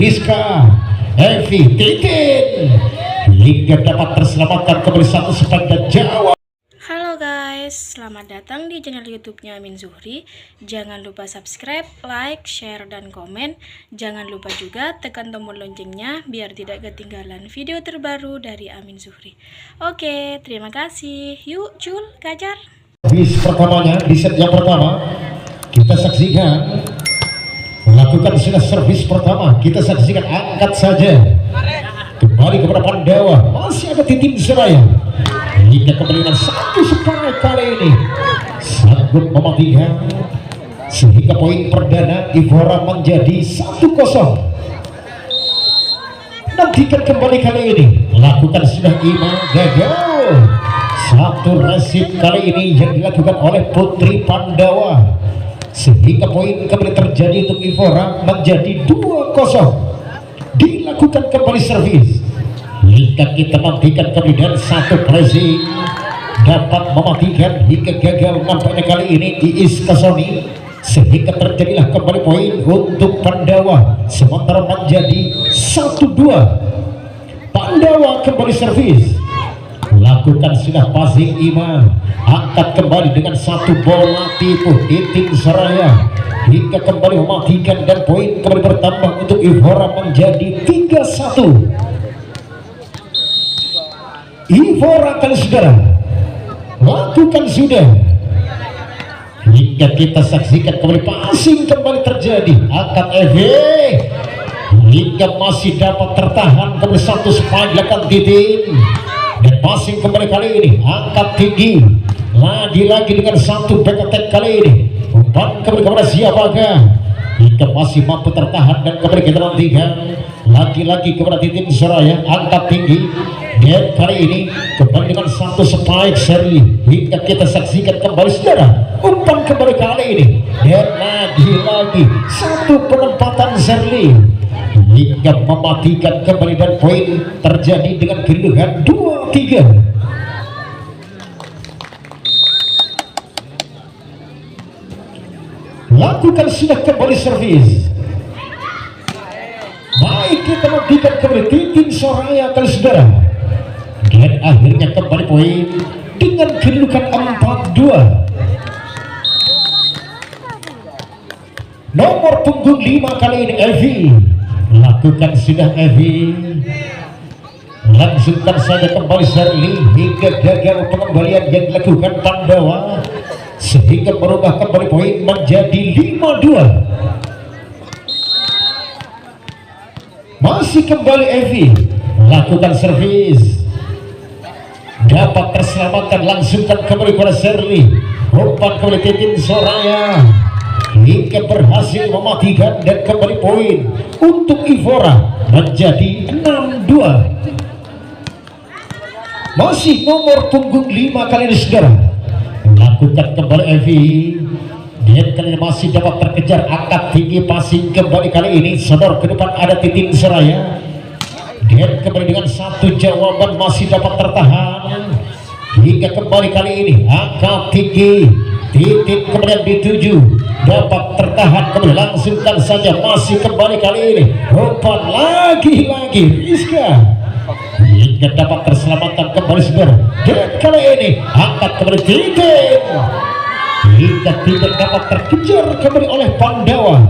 Rizka, Evi, Titin hingga dapat terselamatkan kembali satu sepeda Jawa. Halo guys, selamat datang di channel YouTube-nya Amin Zuhri. Jangan lupa subscribe, like, share, dan komen. Jangan lupa juga tekan tombol loncengnya biar tidak ketinggalan video terbaru dari Amin Zuhri. Oke, terima kasih. Yuk, cul, gajar. Bis pertamanya di set yang pertama kita saksikan melakukan sudah servis pertama. Kita saksikan, angkat saja kembali kepada Pandawa, masih ada Titin Seraya hingga kembali dengan satu separuh kali ini sanggup mematikan sehingga poin perdana Ivora menjadi 1-0. Nantikan kembali kali ini lakukan sudah Ima, gagal satu resip kali ini yang dilakukan oleh Putri Pandawa sehingga poin kembali terjadi untuk Ivora menjadi 2-0. Dilakukan kembali servis hingga kita matikan kembali dan satu pressing dapat mematikan hingga gagal nampaknya kali ini Iis Kasoni sehingga terjadilah kembali poin untuk Pandawa sementara menjadi 1-2. Pandawa kembali servis, lakukan sudah passing Ima, angkat kembali dengan satu bola tipu Titin Seraya hingga kembali mematikan dan poin kembali bertambah untuk Ivora menjadi 3-1. Ivora kali saudara lakukan sudah hingga kita saksikan kembali passing kembali terjadi, angkat EV hingga masih dapat tertahan kembali satu spike dilakukan Titin dan passing kembali kali ini angkat tinggi lagi-lagi dengan satu back attack kali ini umpan kembali kepada siapakah hingga masih mampu tertahan dan kembali kita nantikan lagi-lagi kepada Titin Seraya, angkat tinggi dan kali ini kembali dengan satu spike Sherly hingga kita saksikan kembali saudara umpan kembali kali ini dan lagi-lagi satu penempatan Sherly hingga mematikan kembali dan poin terjadi dengan kedudukan 2-3. Lakukan sudah kembali servis, baik kita memberikan kembali Titin Seraya kali saudara dan akhirnya kembali poin dengan kedudukan 4-2. Nomor punggung 5 kali ini Evi, lakukan sudah Evi, langsungkan saja kembali Sherly hingga gagal pengembalian yang dilakukan Pandawa sehingga merubah kembali poin menjadi 5-2. Masih kembali Evi, lakukan servis, dapat terselamatkan, langsungkan kembali kepada Sherly, umpan kembali Titin Seraya hingga berhasil mematikan dan kembali poin untuk Ivora menjadi 6-2. Masih nomor punggung 5 kali ini saudara, lakukan kembali Evi dia kali ini masih dapat terkejar, angkat tinggi passing kembali kali ini sodor ke depan ada Titin Seraya dan kembali dengan satu jawaban masih dapat tertahan hingga kembali kali ini angkat tinggi Titin kemudian dituju dapat tertahan kembali, langsungkan saja masih kembali kali ini umpan lagi-lagi Rizka hingga dapat terselamatkan kembali saudara dan kali ini angkat kembali Titin hingga tidak dapat terkejar kembali oleh Pandawa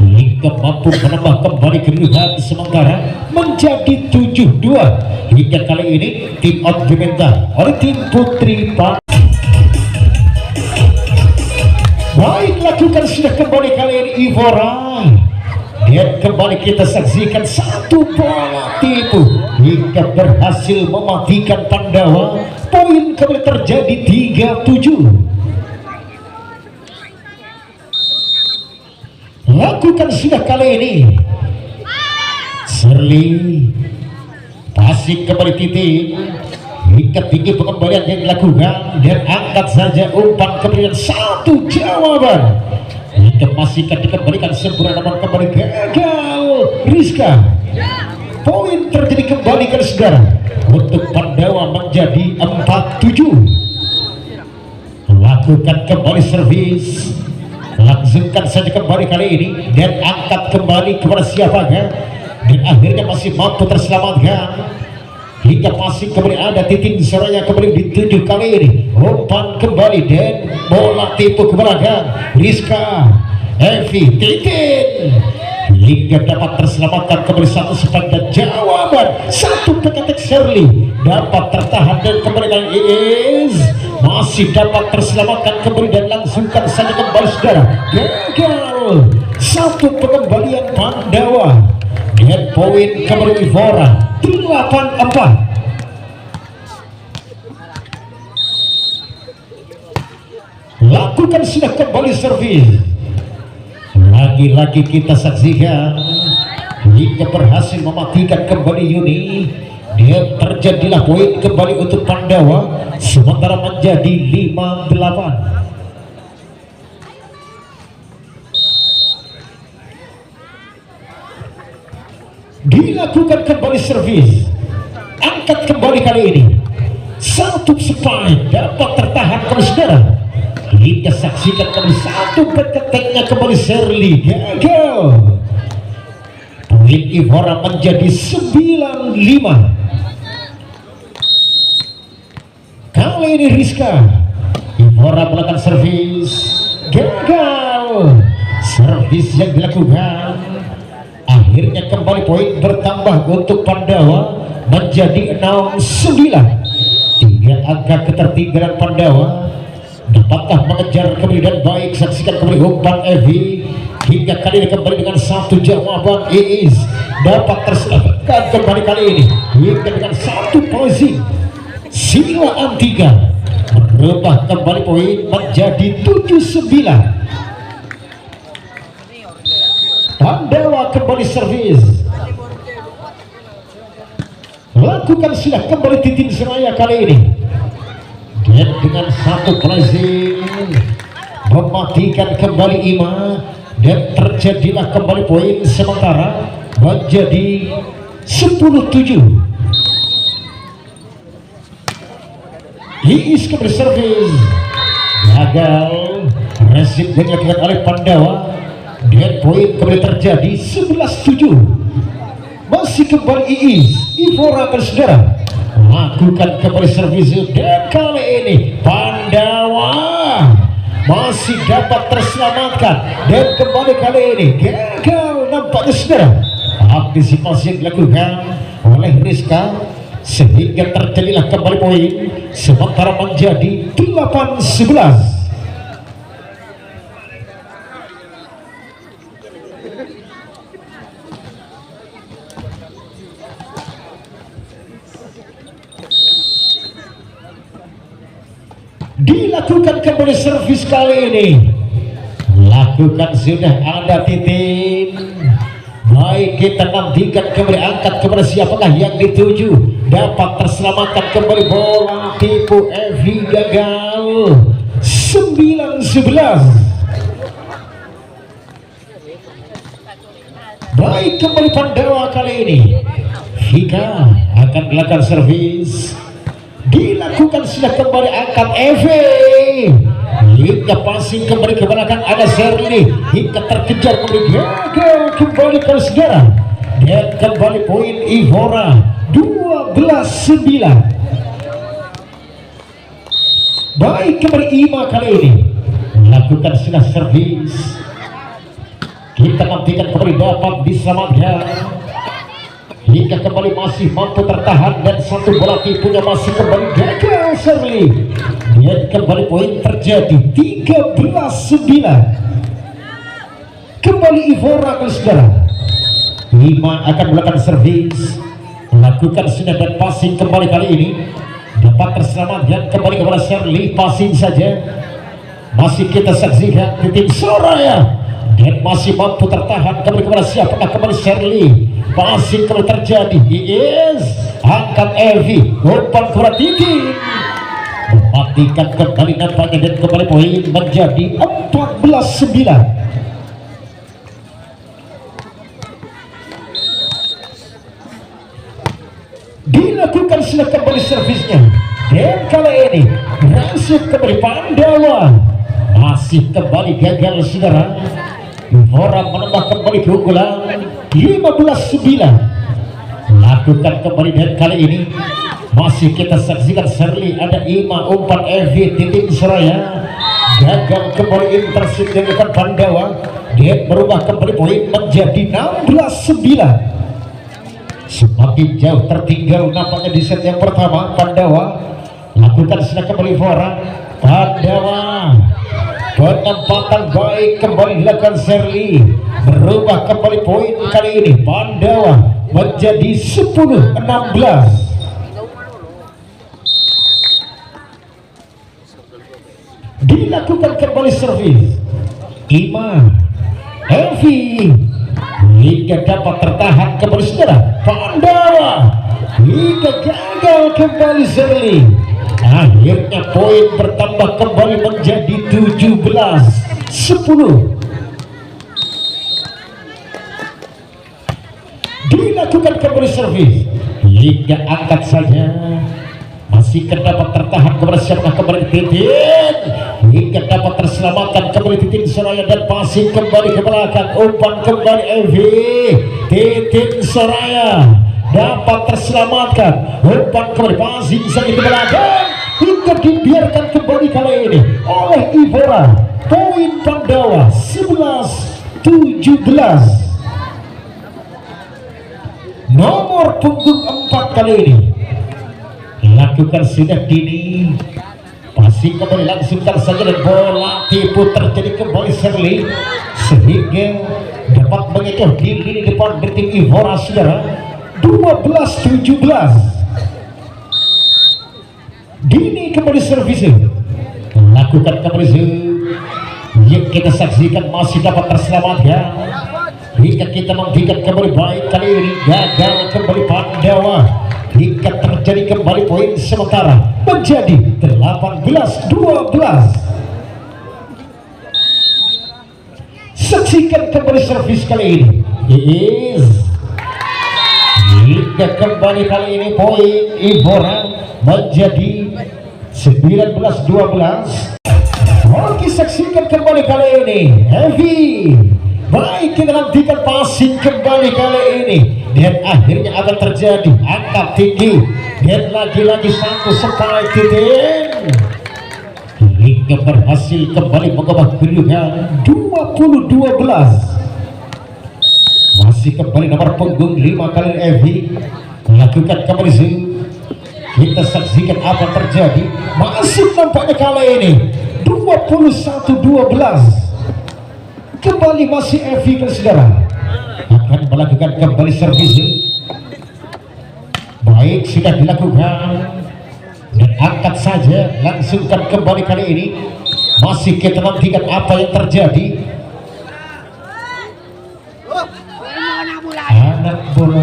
hingga mampu menambah kembali kedudukan sementara menjadi 7-2 hingga kali ini tim Odgementa oleh tim Putri Pandawa. Baik, lakukan sudah kembali kali ini Ivora dan kembali kita saksikan satu bola tipu hingga berhasil mematikan Pandawa, poin kembali terjadi 3-7. Lakukan sudah kali ini Sherly, passing kembali Titin hingga tinggi pengembalian yang dilakukan dan angkat saja umpan kembali satu jawaban hingga masih akan dikembalikan sempurna namun kembali gagal Rizka. Poin terjadi kembali ke saudara untuk Pandawa menjadi 4-7. Lakukan kembali servis, langsungkan saja kembali kali ini dan angkat kembali kepada siapanya, dan akhirnya masih mampu terselamatkan hingga masih kembali ada Titin Soraya kembali dituju kali ini. Umpan kembali dan bola tipu ke belakang. Rizka Evi Titin hingga dapat terselamatkan kembali satu sepanjang jawaban. Satu peketek Shirley dapat tertahan dan kembali kali is masih dapat terselamatkan kembali dan langsungkan saja kembali saudara. Gagal satu pengembalian Pandawa dengan poin kembali Ivora 8-4. Lakukan sudah kembali servis. Lagi-lagi kita saksikan hingga berhasil mematikan kembali Yuni. Dia terjadilah poin kembali untuk Pandawa sementara menjadi 5-8. Dilakukan kembali servis, angkat kembali kali ini satu spike dapat tertahan kembali saudara. Kita saksikan kembali satu peketeknya kembali Shirley gagal. Poin Ivora menjadi 9-5. Kali ini Rizka Ivora melakukan servis gagal. Servis yang dilakukan akhirnya kembali poin bertambah untuk Pandawa menjadi 6-9. 3 angka ketertinggalan Pandawa. Dapatkah mengejar kemudian baik? Saksikan kembali umpan Evi hingga kali ini kembali dengan satu jawaban Iis dapat terselamatkan kembali kali ini hingga dengan satu posisi silaan 3 merubah kembali poin menjadi 7-9. Pandawa kembali servis, lakukan sudah kembali Titin Seraya kali ini dan dengan satu pressing mematikan kembali Ima dan terjadilah kembali poin sementara menjadi 10-7. Iis kembali servis gagal. Resip yang dilakukan oleh Pandawa dan poin kembali terjadi 11-7. Masih kembali Iis Ivora bersaudara lakukan kembali servis dan kali ini Pandawa masih dapat terselamatkan dan kembali kali ini gagal nampaknya saudara. Antisipasi yang dilakukan oleh Rizka sehingga terjadilah kembali poin sementara menjadi 8-11. Dilakukan kembali servis kali ini, lakukan sudah ada Titin. Baik, kita nantikan kembali angkat kepada siapakah yang dituju. Dapat terselamatkan kembali bola tipu Evi gagal 9-11. Baik, kembali Pandawa kali ini Vika akan melakukan servis. Dilakukan sudah kembali angkat Evi hingga passing kembali ke belakang ada Shirley hingga terkejar kembali gagal kembali ke saudara dan kembali poin Ivora 12-9. Baik, kembali Ima kali ini lakukan sudah servis. Kita nantikan kembali dapat diselamatkan hingga kembali masih mampu tertahan dan satu bola tipunya masih kembali gagal Shirley dan kembali poin terjadi 13-9. Kembali Ivora ke saudara. Ima akan melakukan servis, lakukan sudah dan passing kembali kali ini dapat terselamatkan kembali kepada Shirley. Passing saja masih kita saksikan Titin Soraya dan masih mampu tertahan kembali kepada siapakah kembali Shirley. Passing kembali terjadi Iis angkat Evi umpan kepada Titin mematikan kembali nampaknya dan kembali poin menjadi 14-9. Dilakukan sudah kembali servisnya dan kali ini masuk kembali Pandawa masih kembali gagal saudara. Orang menambah kembali keunggulan 15-9. Lakukan kembali dan kali ini masih kita saksikan Serli ada Ima umpan Evi titik Suraya gagal kembali intersip dengan Pandawa. Dia berubah kembali poin menjadi 16-9. Semakin jauh tertinggal nampaknya di set yang pertama. Pandawa lakukan sudah kembali Fora. Pandawa penempatan baik kembali dilakukan Serli, berubah kembali poin kali ini Pandawa menjadi 10-16. Dilakukan kembali servis Ima Evi hingga dapat tertahan kembali saudara. Pandawa hingga gagal kembali Serli. Akhirnya poin bertambah kembali menjadi 17-10. Dilakukan kembali servis hingga angkat saja, masih dapat tertahan kembali siapa kembali Titin hingga dapat terselamatkan kembali Titin Soraya dan passing kembali ke belakang. Umpan kembali Evi Titin Soraya dapat terselamatkan. Umpan kembali passing saja ke belakang hingga dibiarkan kembali kali ini oleh Ivora. Poin Pandawa 11-17. Nomor punggung 4 kali ini lakukan sudah dini, passing kembali langsungkan saja dan bola tipu terjadi kembali Serli sehingga dapat mengecoh di lini depan dari tim Ivora saudara. 12-17. Dini kembali servis lakukan kembali yang kita saksikan masih dapat terselamatkan hingga kita menghingga kembali baik kali ini gagal kembali Pandawa hingga terjadi kembali poin sementara menjadi 18-12. Saksikan kembali servis kali ini hingga kembali kali ini poin Ivora menjadi 19-12. Oke, saksikan kembali kali ini Evi baik kita nantikan passing kembali kali ini dan akhirnya akan terjadi angkat tinggi dan lagi-lagi satu spike Titin hingga berhasil kembali mengubah kedudukan 20-12. Masih kembali nomor punggung 5 kali Evi lakukan kembali kita saksikan apa terjadi. Masih nampaknya kali ini 21-12. Kembali masih Evi kan saudara akan melakukan kembali servis. Baik sudah dilakukan dan angkat saja langsungkan kembali kali ini. Masih kita nantikan apa yang terjadi. Anak bola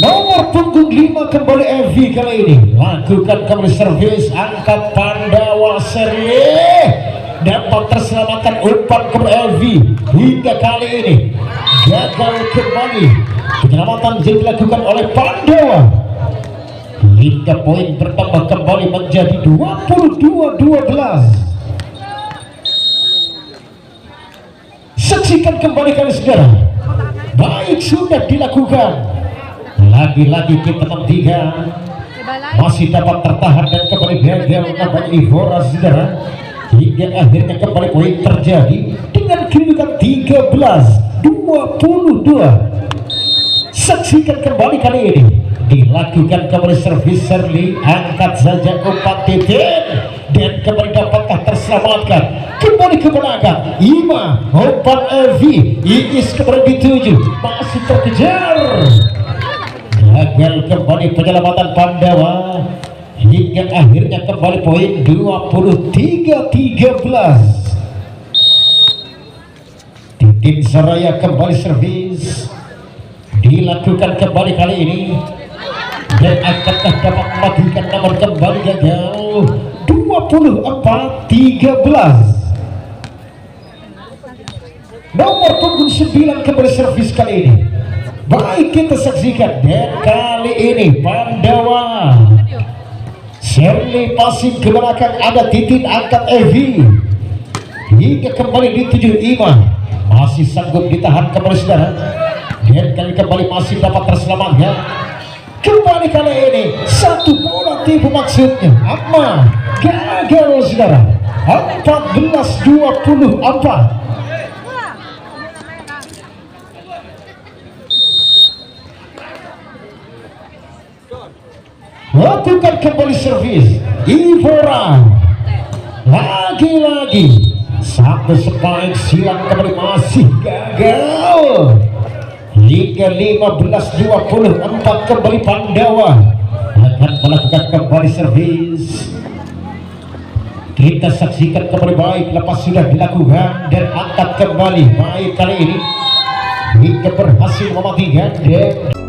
nomor punggung 5 kembali Evi kali ini lakukan kembali servis angkat Pandawa Serli dapat terselamatkan umpan kembali Evi hingga kali ini gagal kembali. Penyelamatan yang dilakukan oleh Pandawa hingga poin bertambah kembali menjadi 22-12. Saksikan kembali kali saudara. Baik sudah dilakukan. Lagi-lagi kita nantikan masih dapat tertahan dan kembali gagal namanya Ivora saudara hingga akhirnya kembali poin terjadi dengan kedudukan 13-22. Saksikan kembali kali ini dilakukan kembali servis Serli angkat saja umpan Titin dan kembali dapatkah terselamatkan kembali ke belakang Ima umpan Evi Iis kembali dituju masih terkejar gagal kembali penyelamatan Pandawa hingga akhirnya kembali poin 23-13. Titin Soraya kembali servis dilakukan kembali kali ini dan akankah dapat mematikan nomor kembali gagal 24-13. Nomor punggung 9 kembali servis kali ini Baik, kita saksikan dan kali ini Pandawa Shirley passing ke belakang, ada Titin angkat Evi hingga kembali dituju Ima, masih sanggup ditahan kembali saudara, dan kembali masih dapat terselamatkan. Kembali kali ini satu bola tipu maksudnya, amma gagal saudara. 14-24. Lakukan kembali servis Ivora, lagi-lagi satu spike silang kembali masih gagal. Hingga 15-24 kembali Pandawa akan melakukan kembali servis. Kita saksikan kembali baik lepas sudah dilakukan dan angkat kembali baik kali ini hingga berhasil mematikan dan